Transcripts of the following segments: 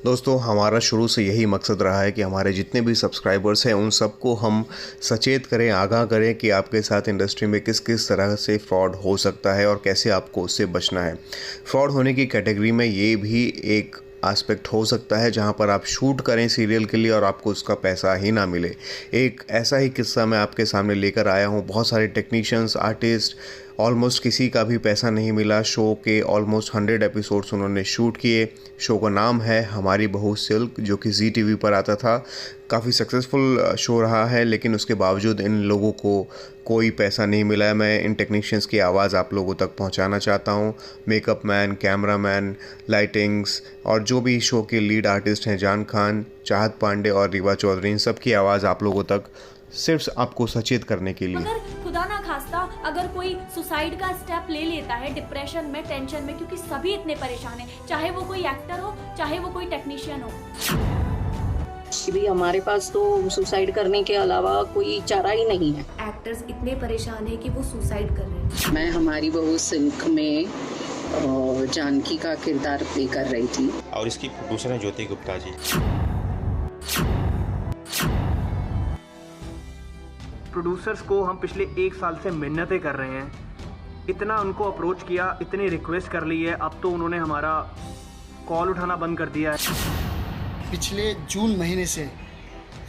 दोस्तों, हमारा शुरू से यही मकसद रहा है कि हमारे जितने भी सब्सक्राइबर्स हैं उन सबको हम सचेत करें, आगाह करें कि आपके साथ इंडस्ट्री में किस किस तरह से फ्रॉड हो सकता है और कैसे आपको उससे बचना है। फ्रॉड होने की कैटेगरी में ये भी एक एस्पेक्ट हो सकता है जहां पर आप शूट करें सीरियल के लिए और आपको उसका पैसा ही ना मिले। एक ऐसा ही किस्सा मैं आपके सामने लेकर आया हूं। बहुत सारे टेक्नीशियंस, आर्टिस्ट, ऑलमोस्ट किसी का भी पैसा नहीं मिला। शो के ऑलमोस्ट 100 एपिसोड्स उन्होंने शूट किए। शो का नाम है हमारी बहू सिल्क, जो कि जी टीवी पर आता था। काफ़ी सक्सेसफुल शो रहा है, लेकिन उसके बावजूद इन लोगों को कोई पैसा नहीं मिला है। मैं इन टेक्नीशियंस की आवाज़ आप लोगों तक पहुंचाना चाहता हूं। Makeup man, camera man, lightings और जो भी शो के लीड आर्टिस्ट हैं, जान खान, चाहत पांडे और रीवा चौधरी, इन सब की आवाज़ आप लोगों तक सिर्फ आपको सचेत करने के लिए। अगर खुदा ना खास्ता अगर कोई सुसाइड का स्टेप ले लेता है डिप्रेशन में, टेंशन में, क्योंकि सभी इतने परेशान हैं, चाहे वो कोई एक्टर हो, चाहे वो कोई टेक्नीशियन हो। भी हमारे पास तो सुसाइड करने के अलावा कोई चारा ही नहीं है। एक्टर्स इतने परेशान हैं कि वो सुसाइड कर रहे हैं। मैं हमारी बहू सिल्क में जानकी का किरदार प्ले कर रही थी और इसकी प्रोड्यूसर है ज्योति गुप्ता जी। प्रोड्यूसर्स को हम पिछले 1 साल से मिन्नतें कर रहे हैं, इतना उनको अप्रोच किया, इतनी रिक्वेस्ट कर ली है, अब तो उन्होंने हमारा कॉल उठाना बंद कर दिया है। पिछले जून महीने से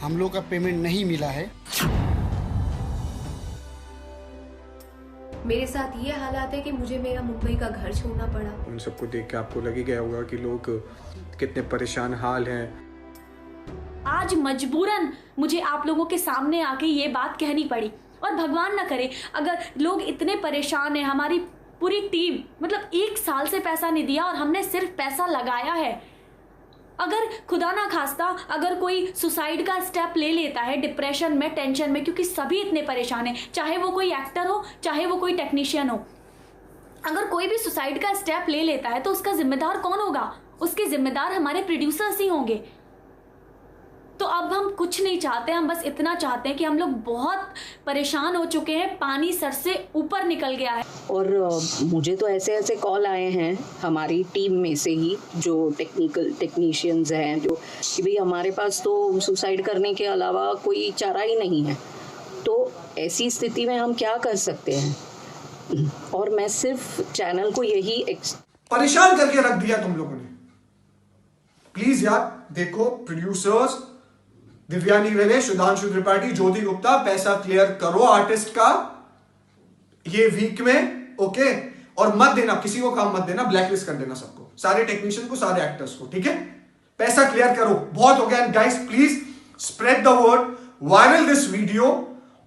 हम लोग का पेमेंट नहीं मिला है। मेरे साथ ये हालात है कि मुझे मेरा मुंबई का घर छोड़ना पड़ा। उन सबको देख के आपको लग ही गया होगा कि लोग कितने परेशान हाल हैं। आज मजबूरन मुझे आप लोगों के सामने आके ये बात कहनी पड़ी, और भगवान ना करे अगर लोग इतने परेशान हैं। हमारी पूरी टीम, मतलब 1 साल से पैसा नहीं दिया और हमने सिर्फ पैसा लगाया है। अगर खुदा ना खास्ता अगर कोई सुसाइड का स्टेप ले लेता है डिप्रेशन में, टेंशन में, क्योंकि सभी इतने परेशान हैं, चाहे वो कोई एक्टर हो, चाहे वो कोई टेक्नीशियन हो, अगर कोई भी सुसाइड का स्टेप ले लेता है तो उसका जिम्मेदार कौन होगा? उसके जिम्मेदार हमारे प्रोड्यूसर्स ही होंगे। तो अब हम कुछ नहीं चाहते, हम बस इतना चाहते हैं कि हम लोग बहुत परेशान हो चुके हैं, पानी सर से ऊपर निकल गया है। और मुझे तो ऐसे ऐसे कॉल आए हैं हमारी टीम में से ही, जो टेक्नीशियंस हैं, जो कि भाई हमारे पास तो सुसाइड करने के अलावा कोई चारा ही नहीं है। तो ऐसी स्थिति में हम क्या कर सकते हैं? और मैं सिर्फ चैनल को यही परेशान करके रख दिया तुम लोगों ने। प्लीज यार देखो, प्रोड्यूसर्स दिव्यानी वेले, सुधांशु त्रिपाठी, ज्योति गुप्ता, पैसा क्लियर करो आर्टिस्ट का ये वीक में, ओके? और मत देना, किसी को काम मत देना, ब्लैकलिस्ट कर देना सबको, सारे टेक्नीशियन को, सारे एक्टर्स को, ठीक है? पैसा क्लियर करो, बहुत हो गया। And guys please spread the word, viral this video,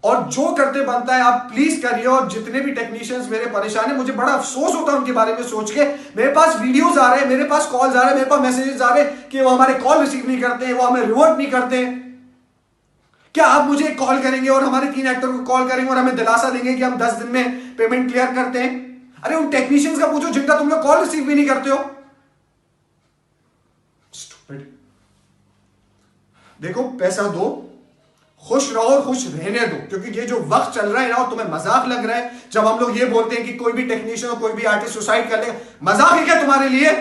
और जो करते बनता है आप प्लीज करिए। और जितने भी टेक्नीशियंस मेरे परेशान है, मुझे बड़ा अफसोस होता है उनके बारे में सोच के। मेरे पास वीडियोस आ रहे हैं, मेरे पास कॉल्स आ रहे हैं, मेरे पास मैसेजेस आ रहे हैं कि वो हमारे कॉल रिसीव नहीं करते, वो हमें रिवर्ट नहीं करते। क्या आप मुझे कॉल करेंगे और हमारे 3 एक्टर को कॉल करेंगे और हमें दिलासा देंगे कि हम 10 दिन में पेमेंट क्लियर करते हैं? अरे उन टेक्नीशियंस का पूछो जिनका तुम लोग कॉल रिसीव भी नहीं करते हो। Stupid. देखो, पैसा दो, खुश रहो, खुश रहने दो, क्योंकि ये जो वक्त चल रहा है ना, और तुम्हें मजाक लग रहा है जब हम लोग ये बोलते हैं कि कोई भी टेक्नीशियन और कोई भी आर्टिस्ट सुसाइड कर लेगा। मजाक है क्या तुम्हारे लिए?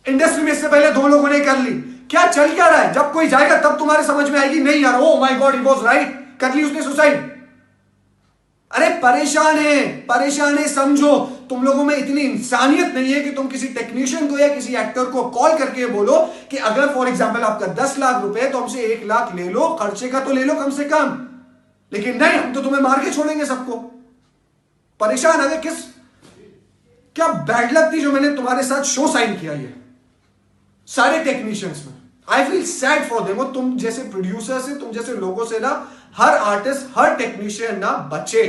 इंडस्ट्री में इससे पहले 2 लोगों ने कर ली। क्या चल क्या रहा है? जब कोई जाएगा तब तुम्हारे समझ में आएगी, नहीं यार, oh my God, he was right, कर ली उसने सुसाइड। अरे परेशान है, समझो। तुम लोगों में इतनी इंसानियत नहीं है कि तुम किसी टेक्नीशियन को या किसी एक्टर को कॉल करके बोलो कि अगर फॉर एग्जांपल आपका 10 लाख रुपए, तो हमसे 1 लाख ले लो, खर्चे का तो ले लो कम से कम। लेकिन नहीं, हम तो तुम्हें मार के छोड़ेंगे सबको। परेशान है क्या बैड लक थी जो मैंने तुम्हारे साथ शो साइन किया, ये सारे टेक्नीशियंस में। I feel sad for them. और तुम जैसे प्रोड्यूसर से, तुम जैसे लोगों से ना हर आर्टिस्ट, हर टेक्नीशियन ना बचे।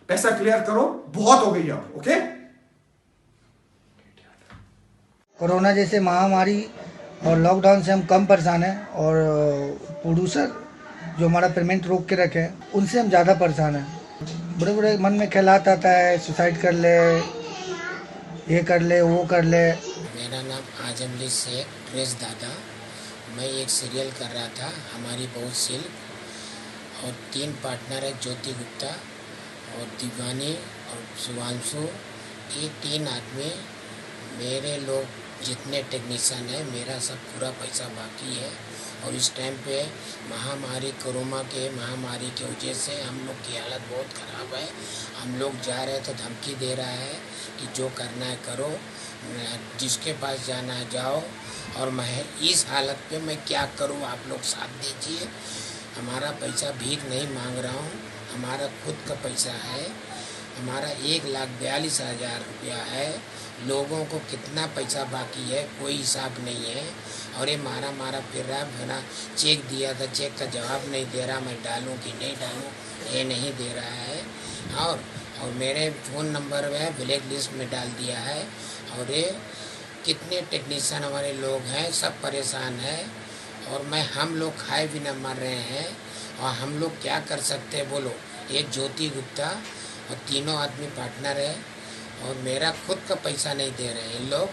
पैसा क्लियर करो, बहुत हो गई अब, ओके? कोरोना जैसे महामारी और लॉकडाउन से हम कम परेशान हैं, और प्रोड्यूसर जो हमारा पेमेंट रोक के रखे हैं, उनसे हम ज़्यादा परेशान हैं। बड़े बड़े मन में ख्यालात आता है, सुसाइड कर ले, ये कर ले, वो कर ले। मेरा नाम आजमली शेख ट्रेस दादा। मैं एक सीरियल कर रहा था, हमारी बहू सिल्क, और 3 पार्टनर है, ज्योति गुप्ता और दिवानी और शुभांशु। ये 3 आदमी मेरे लोग जितने टेक्नीशियन हैं मेरा सब पूरा पैसा बाकी है। और इस टाइम पे महामारी कोरोना के महामारी की वजह से हम लोग की हालत बहुत ख़राब है। हम लोग जा रहे तो धमकी दे रहा है कि जो करना है करो, जिसके पास जाना है जाओ। और मैं इस हालत पे मैं क्या करूं, आप लोग साथ दीजिए। हमारा पैसा भीख नहीं मांग रहा हूं, हमारा खुद का पैसा है। हमारा 1,42,000 रुपया है। लोगों को कितना पैसा बाकी है कोई हिसाब नहीं है। और ये मारा फिर रहा है। बिना चेक दिया था, चेक का जवाब नहीं दे रहा, मैं डालूं कि नहीं डालूं ये नहीं दे रहा है। और मेरे फ़ोन नंबर में ब्लैक लिस्ट में डाल दिया है। और ये कितने टेक्नीशियन हमारे लोग हैं सब परेशान हैं। और हम लोग खाए बिना मर रहे हैं। और हम लोग क्या कर सकते हैं बोलो। एक ज्योति गुप्ता और तीनों आदमी पार्टनर है। और मेरा खुद का पैसा नहीं दे रहे हैं लोग।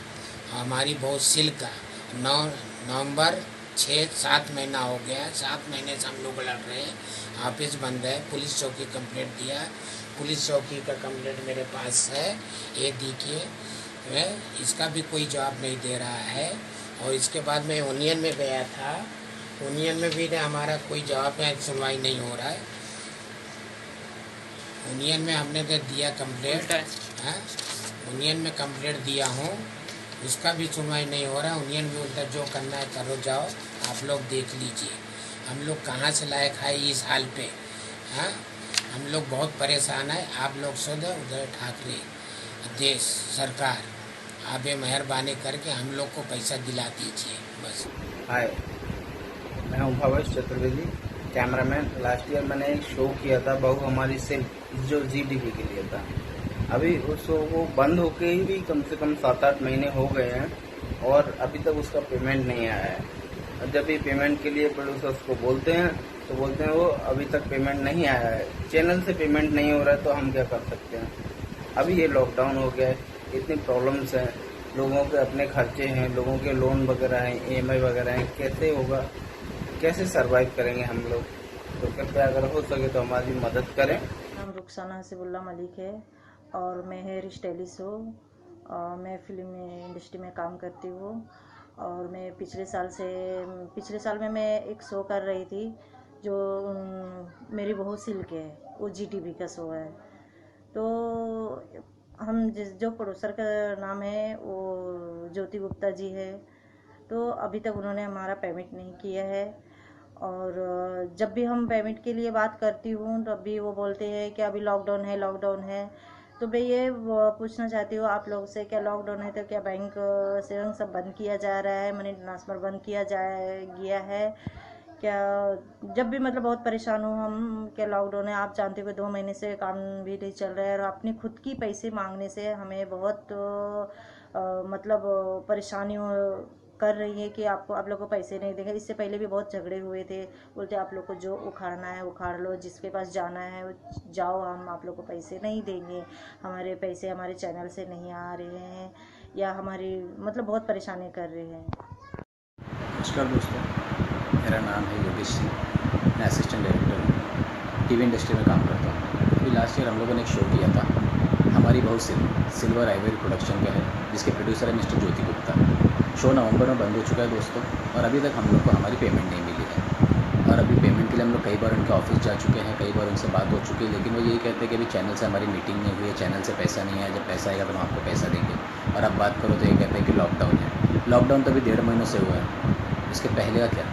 हमारी बहुत सिल का 9 नवंबर 6-7 महीना हो गया। 7 महीने से हम लोग लड़ रहे हैं। ऑफिस बंद है। पुलिस चौकी कंप्लेंट दिया, पुलिस चौकी का कंप्लेंट मेरे पास है। ये देखिए, इसका भी कोई जवाब नहीं दे रहा है। और इसके बाद मैं यूनियन में गया था, यूनियन में भी हमारा कोई जवाब है, सुनवाई नहीं हो रहा है। यूनियन में हमने तो दिया कंप्लेंट, यूनियन में कंप्लेंट दिया हूँ, उसका भी सुनवाई नहीं हो रहा। यूनियन भी उल्टा जो करना है करो जाओ, आप लोग देख लीजिए। हम लोग कहाँ से लाए खाए इस हाल पे। हम लोग बहुत परेशान है। आप लोग सुध उधर ठाकरे देश सरकार, आप ये मेहरबानी करके हम लोग को पैसा दिला दीजिए बस। हाय, मैं हूँ Bhavesh Chaturvedi, cameraman. Last year मैंने एक शो किया था बहू हमारी सिल्क, जो ZTV के लिए था। अभी उस शो को बंद होके ही भी कम से कम 7-8 महीने हो गए हैं और अभी तक उसका पेमेंट नहीं आया है। और जब भी पेमेंट के लिए प्रोड्यूसर्स को बोलते हैं तो बोलते हैं वो अभी तक पेमेंट नहीं आया है, चैनल से पेमेंट नहीं हो रहा है, तो हम क्या कर सकते हैं। अभी ये लॉकडाउन हो गया है, इतनी प्रॉब्लम्स हैं, लोगों के अपने खर्चे हैं, लोगों के लोन वगैरह हैं, EMI वगैरह हैं, कैसे होगा, कैसे सर्वाइव करेंगे हम लोग। तो कृपया अगर हो सके तो हमारी मदद करें। नाम रुखसाना हसीबुल्ला मलिक है और मैं हेयर स्टाइलिस्ट हूँ और मैं फिल्म इंडस्ट्री में काम करती हूँ। और मैं पिछले साल में मैं एक शो कर रही थी जो मेरी बहू सिल्क है, वो GTV का शो है। तो हम जो प्रोड्यूसर का नाम है वो ज्योति गुप्ता जी है। तो अभी तक उन्होंने हमारा पेमेंट नहीं किया है। और जब भी हम पेमेंट के लिए बात करती हूँ तब भी वो बोलते हैं कि अभी लॉकडाउन है। तो मैं ये पूछना चाहती हूँ आप लोग से, क्या लॉकडाउन है तो क्या बैंक से सब बंद किया जा रहा है, मनी ट्रांसफ़र बंद किया गया है क्या? जब भी मतलब बहुत परेशान हूँ हम, क्या लॉकडाउन है, आप जानते हो 2 महीने से काम भी नहीं चल रहा है। और अपनी खुद की पैसे मांगने से हमें बहुत मतलब परेशानी कर रही है कि आप लोग को पैसे नहीं देंगे। इससे पहले भी बहुत झगड़े हुए थे, बोलते आप लोग को जो उखाड़ना है उखाड़ लो, जिसके पास जाना है जाओ, हम आप लोग को पैसे नहीं देंगे, हमारे पैसे हमारे चैनल से नहीं आ रहे हैं, या हमारी मतलब बहुत परेशानी कर रहे हैं। नमस्कार दोस्तों, मेरा नाम है योगेश सिंह, मैं असिस्टेंट डायरेक्टर हूँ, TV इंडस्ट्री में काम करता हूँ। अभी लास्ट ईयर हम लोगों ने एक शो किया था, हमारी बहू सिल्वर आइवरी प्रोडक्शन का है, जिसके प्रोड्यूसर है मिस्टर ज्योति गुप्ता। शो नवंबर में बंद हो चुका है दोस्तों, और अभी तक हम लोग को हमारी पेमेंट नहीं मिली है। और अभी पेमेंट के लिए हम लोग कई बार उनके ऑफिस जा चुके हैं, कई बार उनसे बात हो चुकी है, लेकिन वो यही कहते हैं कि अभी चैनल से हमारी मीटिंग नहीं हुई है, चैनल से पैसा नहीं आया, जब पैसा आएगा तो हम आपको पैसा देंगे। और अब बात करो तो ये कहते हैं कि लॉकडाउन है। लॉकडाउन तो अभी 1.5 महीनों से हुआ है, इसके पहले का क्या,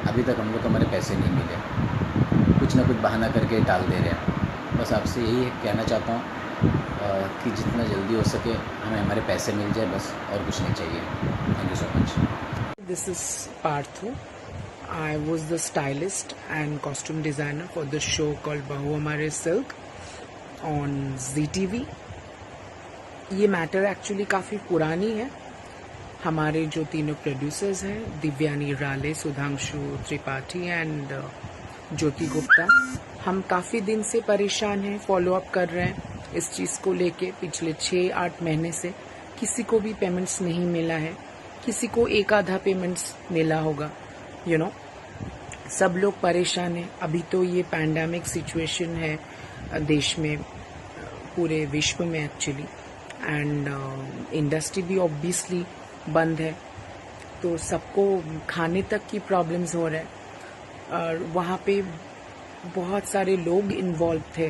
अभी तक हम लोग को हमारे पैसे नहीं मिले, कुछ ना कुछ बहाना करके टाल दे रहे हैं। बस आपसे यही कहना चाहता हूँ कि जितना जल्दी हो सके हमें हमारे पैसे मिल जाए, बस और कुछ नहीं चाहिए। Thank you so much. This is Parthu. I was the stylist and costume designer for the show called Bahu Hamare Silk on ZTV. ये मैटर एक्चुअली काफ़ी पुरानी है। हमारे जो तीनों प्रोड्यूसर्स हैं, दिव्यानी राले, सुधांशु त्रिपाठी एंड ज्योति गुप्ता, हम काफ़ी दिन से परेशान हैं, फॉलो अप कर रहे हैं इस चीज़ को लेके। पिछले 6-8 महीने से किसी को भी पेमेंट्स नहीं मिला है, किसी को एक आधा पेमेंट्स मिला होगा, सब लोग परेशान हैं। अभी तो ये पैंडेमिक सिचुएशन है देश में, पूरे विश्व में एक्चुअली, एंड इंडस्ट्री भी ऑब्वियसली बंद है, तो सबको खाने तक की प्रॉब्लम्स हो रहे हैं। और वहाँ पे बहुत सारे लोग इन्वॉल्व थे,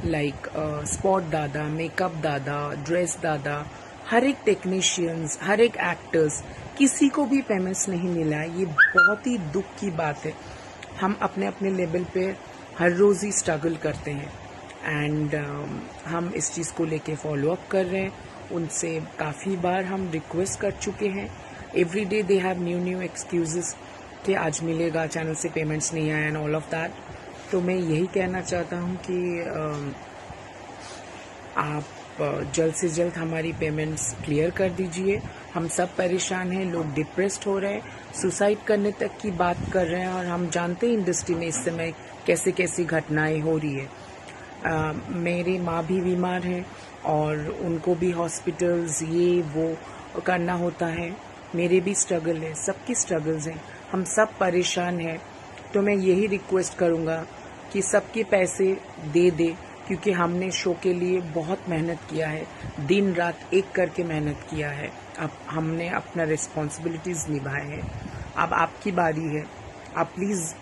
लाइक स्पॉट दादा, मेकअप दादा, ड्रेस दादा, हर एक टेक्नीशियंस, हर एक एक्टर्स, किसी को भी पेमेंट्स नहीं मिला। ये बहुत ही दुख की बात है। हम अपने अपने लेवल पे हर रोज़ ही स्ट्रगल करते हैं एंड हम इस चीज़ को लेके फॉलो अप कर रहे हैं। उनसे काफ़ी बार हम रिक्वेस्ट कर चुके हैं। Every day they have new excuses कि आज मिलेगा, चैनल से पेमेंट्स नहीं आए एंड ऑल ऑफ दैट। तो मैं यही कहना चाहता हूँ कि आप जल्द से जल्द हमारी पेमेंट्स क्लियर कर दीजिए। हम सब परेशान हैं, लोग डिप्रेस्ड हो रहे हैं, सुसाइड करने तक की बात कर रहे हैं और हम जानते हैं इंडस्ट्री में इस समय कैसे कैसी घटनाएं हो रही है। मेरी माँ भी बीमार है और उनको भी हॉस्पिटल्स ये वो करना होता है। मेरे भी स्ट्रगल है, सबकी स्ट्रगल्स हैं, हम सब परेशान हैं। तो मैं यही रिक्वेस्ट करूँगा कि सबके पैसे दे दे, क्योंकि हमने शो के लिए बहुत मेहनत किया है, दिन रात एक करके मेहनत किया है। अब हमने अपना रिस्पॉन्सिबिलिटीज़ निभाए हैं। अब आपकी बारी है, आप प्लीज़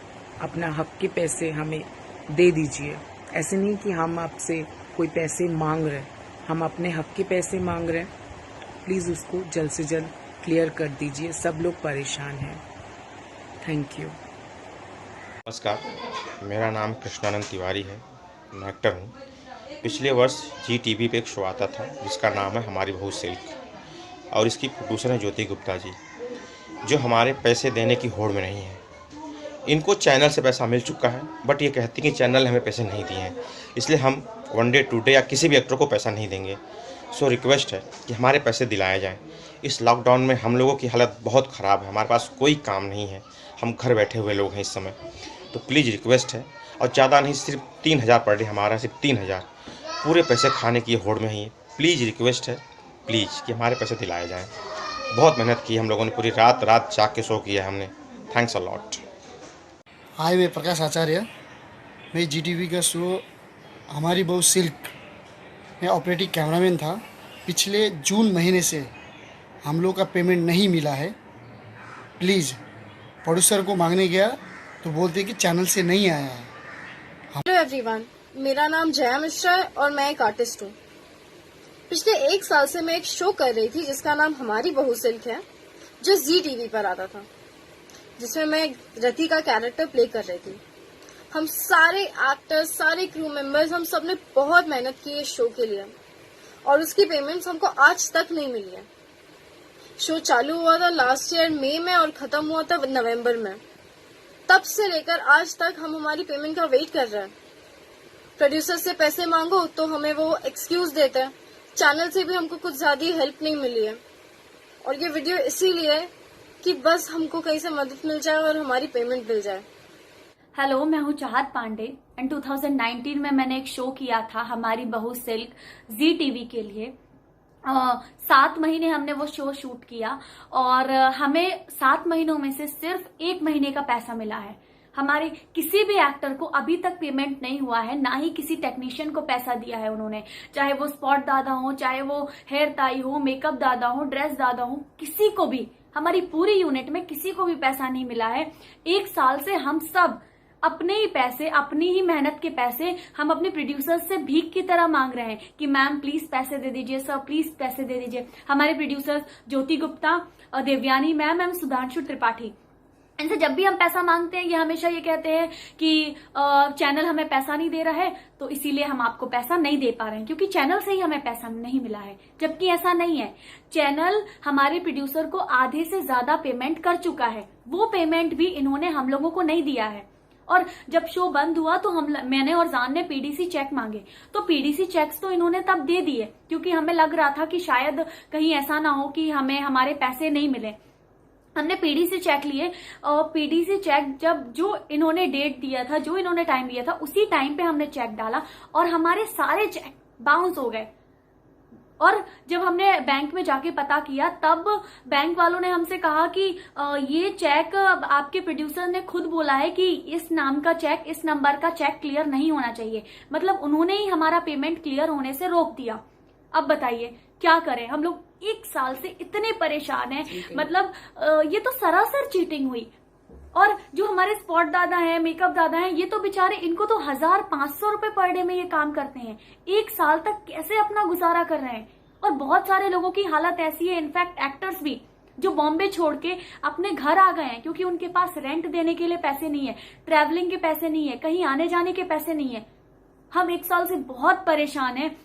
अपना हक के पैसे हमें दे दीजिए। ऐसे नहीं कि हम आपसे कोई पैसे मांग रहे हैं, हम अपने हक के पैसे मांग रहे हैं। प्लीज़ उसको जल्द से जल्द क्लियर कर दीजिए, सब लोग परेशान हैं। Thank you. नमस्कार, मेरा नाम कृष्णानंद तिवारी है, मैं एक्टर हूँ। पिछले वर्ष जी टीवी पे एक शो आता था जिसका नाम है हमारी बहू सिल्क, और इसकी प्रोड्यूसर है ज्योति गुप्ता जी, जो हमारे पैसे देने की होड़ में नहीं है। इनको चैनल से पैसा मिल चुका है, बट ये कहती कि चैनल ने हमें पैसे नहीं दिए हैं, इसलिए हम वन डे टू डे या किसी भी एक्टर को पैसा नहीं देंगे। सो रिक्वेस्ट है कि हमारे पैसे दिलाए जाएँ। इस लॉकडाउन में हम लोगों की हालत बहुत ख़राब है, हमारे पास कोई काम नहीं है, हम घर बैठे हुए लोग हैं इस समय। तो प्लीज़ रिक्वेस्ट है, और ज़्यादा नहीं, सिर्फ 3000 पर डे हमारा, सिर्फ 3000, पूरे पैसे खाने की होड़ में ही। प्लीज़ रिक्वेस्ट है, प्लीज़, कि हमारे पैसे दिलाए जाएँ। बहुत मेहनत की हम लोगों ने, पूरी रात जाग के शो किया है हमने। Thanks a lot. हाय, मैं प्रकाश आचार्य, मैं जीटीवी का शो हमारी बहू सिल्क में ऑपरेटिंग कैमरामैन था। पिछले जून महीने से हम लोग का पेमेंट नहीं मिला है। प्लीज़, प्रोड्यूसर को मांगने गया तो बोलते कि चैनल से नहीं आया है। हेलो एवरीवन, मेरा नाम जया मिश्रा है और मैं एक आर्टिस्ट हूँ। पिछले 1 साल से मैं एक शो कर रही थी जिसका नाम हमारी बहू सिल्क है, जो जी टीवी पर आता था, जिसमें मैं रति का कैरेक्टर प्ले कर रही थी। हम सारे एक्टर्स, सारे क्रू मेंबर्स, हम सब ने बहुत मेहनत की इस शो के लिए, और उसकी पेमेंट्स हमको आज तक नहीं मिली है। शो चालू हुआ था लास्ट ईयर मई में और खत्म हुआ था नवंबर में। तब से लेकर आज तक हम हमारी पेमेंट का वेट कर रहे हैं। प्रोड्यूसर से पैसे मांगो तो हमें वो एक्सक्यूज देते हैं। चैनल से भी हमको कुछ ज्यादा हेल्प नहीं मिली है, और ये वीडियो इसीलिए कि बस हमको कहीं से मदद मिल जाए और हमारी पेमेंट मिल जाए। हेलो, मैं हूँ चाहत पांडे एंड 2019 में मैंने एक शो किया था हमारी बहू सिल्क जी टीवी के लिए। 7 महीने हमने वो शो शूट किया और हमें 7 महीनों में से सिर्फ 1 महीने का पैसा मिला है। हमारे किसी भी एक्टर को अभी तक पेमेंट नहीं हुआ है, ना ही किसी टेक्नीशियन को पैसा दिया है उन्होंने, चाहे वो स्पॉट दादा हो, चाहे वो हेयर ताई हो, मेकअप दादा हो, ड्रेस दादा हो, किसी को भी, हमारी पूरी यूनिट में किसी को भी पैसा नहीं मिला है। 1 साल से हम सब अपने ही पैसे, अपनी ही मेहनत के पैसे हम अपने प्रोड्यूसर्स से भीख की तरह मांग रहे हैं कि मैम प्लीज पैसे दे दीजिए, सर प्लीज पैसे दे दीजिए। हमारे प्रोड्यूसर्स ज्योति गुप्ता, देवयानी मैम एवं सुधांशु त्रिपाठी, इनसे जब भी हम पैसा मांगते हैं ये हमेशा ये कहते हैं कि चैनल हमें पैसा नहीं दे रहा है, तो इसीलिए हम आपको पैसा नहीं दे पा रहे हैं, क्योंकि चैनल से ही हमें पैसा नहीं मिला है। जबकि ऐसा नहीं है, चैनल हमारे प्रोड्यूसर को आधे से ज्यादा पेमेंट कर चुका है। वो पेमेंट भी इन्होंने हम लोगों को नहीं दिया है। और जब शो बंद हुआ तो मैंने और जान ने पीडीसी चेक मांगे, तो पीडीसी चेक्स तो इन्होंने तब दे दिए, क्योंकि हमें लग रहा था कि शायद कहीं ऐसा ना हो कि हमें हमारे पैसे नहीं मिले। हमने पीडीसी चेक लिए और पीडीसी चेक जब जो इन्होंने डेट दिया था, जो इन्होंने टाइम दिया था, उसी टाइम पे हमने चेक डाला और हमारे सारे चेक बाउंस हो गए। और जब हमने बैंक में जाके पता किया, तब बैंक वालों ने हमसे कहा कि ये चेक आपके प्रोड्यूसर ने खुद बोला है कि इस नाम का चेक, इस नंबर का चेक क्लियर नहीं होना चाहिए। मतलब उन्होंने ही हमारा पेमेंट क्लियर होने से रोक दिया। अब बताइए क्या करें हम लोग 1 साल से इतने परेशान हैं। मतलब ये तो सरासर चीटिंग हुई। और जो हमारे स्पॉट दादा हैं, मेकअप दादा हैं, ये तो बेचारे, इनको तो 1500 रुपए पर डे में ये काम करते हैं। 1 साल तक कैसे अपना गुजारा कर रहे हैं। और बहुत सारे लोगों की हालत ऐसी है, इनफैक्ट एक्टर्स भी, जो बॉम्बे छोड़ के अपने घर आ गए हैं क्योंकि उनके पास रेंट देने के लिए पैसे नहीं है, ट्रैवलिंग के पैसे नहीं है, कहीं आने जाने के पैसे नहीं है। हम 1 साल से बहुत परेशान हैं।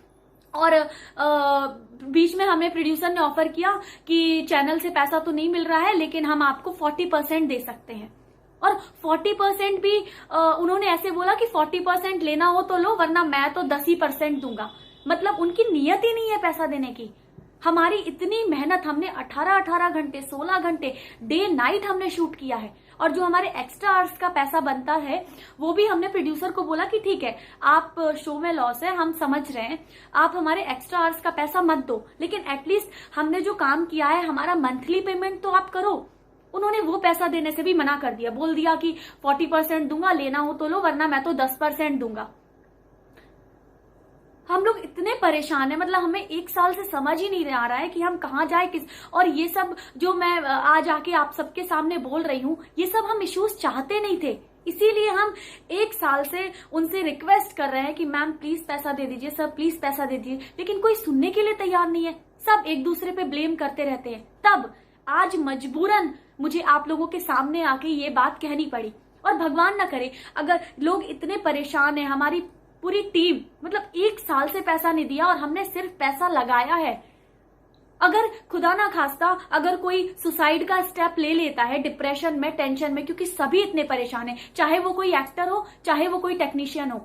और बीच में हमें प्रोड्यूसर ने ऑफर किया कि चैनल से पैसा तो नहीं मिल रहा है लेकिन हम आपको 40% दे सकते हैं। और 40% भी उन्होंने ऐसे बोला कि 40% लेना हो तो लो, वरना मैं तो 10% दूंगा। मतलब उनकी नियत ही नहीं है पैसा देने की। हमारी इतनी मेहनत, हमने 18 घंटे 16 घंटे डे नाइट हमने शूट किया है। और जो हमारे एक्स्ट्रा आवर्स का पैसा बनता है वो भी हमने प्रोड्यूसर को बोला कि ठीक है, आप शो में लॉस है, हम समझ रहे हैं, आप हमारे एक्स्ट्रा आवर्स का पैसा मत दो, लेकिन एटलीस्ट हमने जो काम किया है हमारा मंथली पेमेंट तो आप करो। उन्होंने वो पैसा देने से भी मना कर दिया, बोल दिया कि 40% दूंगा, लेना हो तो लो, वरना मैं तो 10% दूंगा। हम लोग इतने परेशान हैं, मतलब हमें 1 साल से समझ ही नहीं आ रहा है कि हम कहाँ जाए किस। और ये सब जो मैं आज आके आप सबके सामने बोल रही हूँ, ये सब हम इश्यूज चाहते नहीं थे, इसीलिए हम 1 साल से उनसे रिक्वेस्ट कर रहे हैं कि मैम प्लीज पैसा दे दीजिए, सर प्लीज पैसा दे दीजिए, लेकिन कोई सुनने के लिए तैयार नहीं है। सब एक दूसरे पे ब्लेम करते रहते हैं। तब आज मजबूरन मुझे आप लोगों के सामने आके ये बात कहनी पड़ी। और भगवान ना करे अगर लोग इतने परेशान हैं, हमारी पूरी टीम, मतलब 1 साल से पैसा नहीं दिया और हमने सिर्फ पैसा लगाया है। अगर खुदा ना खास्ता अगर कोई सुसाइड का स्टेप ले लेता है डिप्रेशन में, टेंशन में, क्योंकि सभी इतने परेशान हैं, चाहे वो कोई एक्टर हो, चाहे वो कोई टेक्नीशियन हो,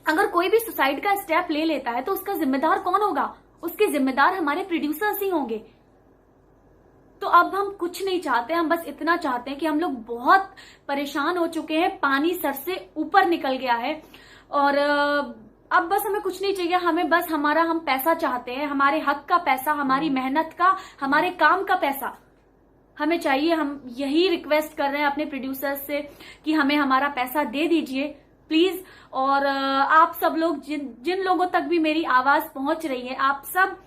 अगर कोई भी सुसाइड का स्टेप ले लेता है तो उसका जिम्मेदार कौन होगा? उसके जिम्मेदार हमारे प्रोड्यूसर्स ही होंगे। तो अब हम कुछ नहीं चाहते, हम बस इतना चाहते हैं कि हम लोग बहुत परेशान हो चुके हैं, पानी सर से ऊपर निकल गया है और अब बस हमें कुछ नहीं चाहिए। हमें बस हम पैसा चाहते हैं, हमारे हक का पैसा, हमारी मेहनत का, हमारे काम का पैसा हमें चाहिए। हम यही रिक्वेस्ट कर रहे हैं अपने प्रोड्यूसर्स से कि हमें हमारा पैसा दे दीजिए प्लीज। और आप सब लोग जिन लोगों तक भी मेरी आवाज पहुंच रही है, आप सब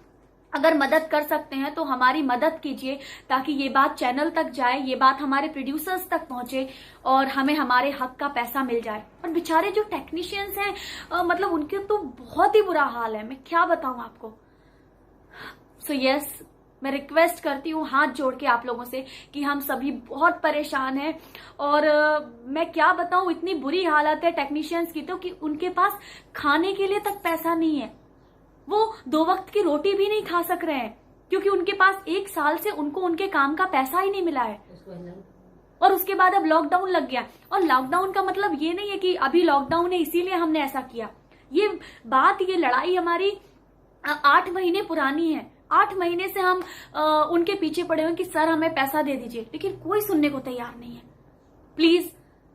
अगर मदद कर सकते हैं तो हमारी मदद कीजिए, ताकि ये बात चैनल तक जाए, ये बात हमारे प्रोड्यूसर्स तक पहुंचे और हमें हमारे हक का पैसा मिल जाए। और बेचारे जो टेक्नीशियंस हैं, मतलब उनके तो बहुत ही बुरा हाल है, मैं क्या बताऊं आपको। सो यस, मैं रिक्वेस्ट करती हूँ हाथ जोड़ के आप लोगों से कि हम सभी बहुत परेशान हैं। और मैं क्या बताऊं, इतनी बुरी हालत है टेक्नीशियंस की तो कि उनके पास खाने के लिए तक पैसा नहीं है। वो 2 वक्त की रोटी भी नहीं खा सक रहे हैं क्योंकि उनके पास 1 साल से उनको उनके काम का पैसा ही नहीं मिला है। और उसके बाद अब लॉकडाउन लग गया। और लॉकडाउन का मतलब ये नहीं है कि अभी लॉकडाउन है इसीलिए हमने ऐसा किया। ये बात, ये लड़ाई हमारी 8 महीने पुरानी है। 8 महीने से हम उनके पीछे पड़े हुए कि सर हमें पैसा दे दीजिए, लेकिन कोई सुनने को तैयार नहीं है। प्लीज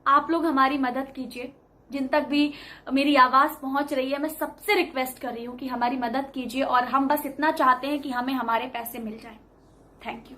आप लोग हमारी मदद कीजिए। जिन तक भी मेरी आवाज पहुंच रही है, मैं सबसे रिक्वेस्ट कर रही हूँ कि हमारी मदद कीजिए। और हम बस इतना चाहते हैं कि हमें हमारे पैसे मिल जाए। Thank you.